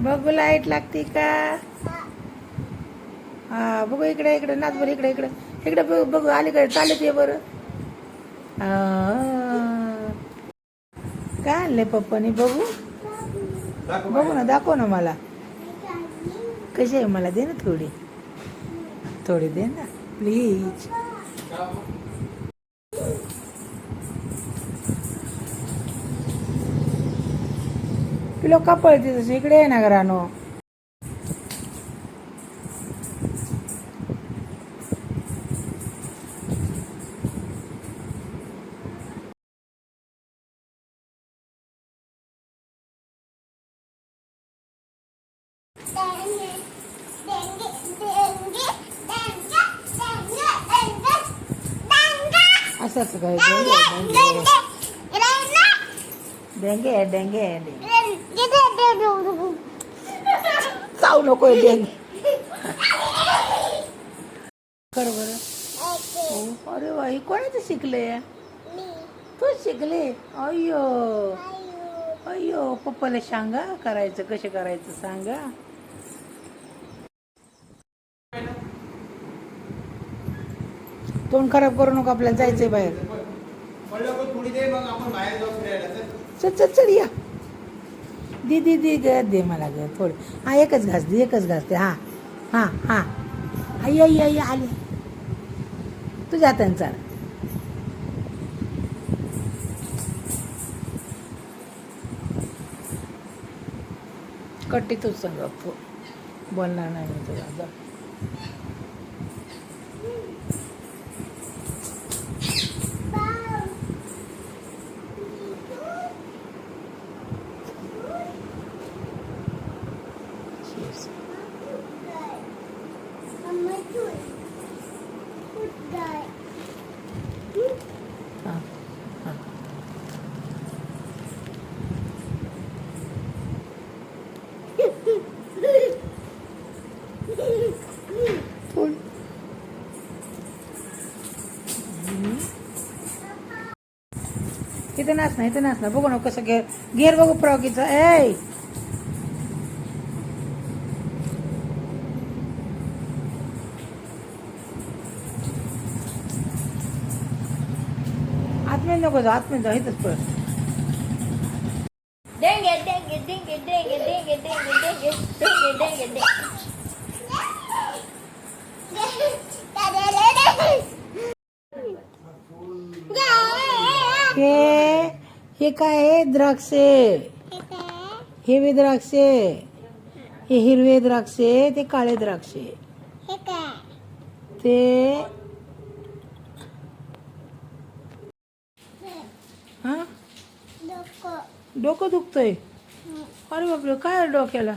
बघू लाईट लागते का? हा बघू इकडे इकडे नाच बरं इकडे इकडे इकडे बघू बघू अलीकडे चालत ये बरं. काय आणले पप्पानी बघू बघू ना दाखव ना मला कशी आहे मला दे ना थोडी थोडी दे ना प्लीज. तुला का पळते तशी इकडे आहे ना घरानो. असंच काय डेंगे डेंगे चावू नको डेंगे कर बरं. अरे बाई कोणाचं शिकले तू शिकले. अय्यो अय्यो पप्पाला सांगा करायचं कसं करायचं सांगा. तोंड खराब करू नको आपल्याला जायचंय बाहेर. चल चल चल या दीदी दी ग दे मला ग थोडी. हा एकच घास दे एकच घास दे. हा हा हा आई आई आई आली तुझ्या हाताने चाल. कट्टी तूच सांग बोलणार नाही मी तुला जा. इथे नाच ना बघू ना कसं गेअर बघू प्रॉकीचा. ए आतमध्ये नको जाऊ आतमध्ये जाऊ इथंच पळ. डेंगे डेंगे डेंगे डेंगे डेंगे डेंगे डेंगे डेंगे डेंगे हे काय आहे द्राक्षे. हिरवे द्राक्षे हे हिरवे द्राक्षे ते काळे द्राक्षे ते हा डोकं दुखतंय. अरे बापरे काय डोक्याला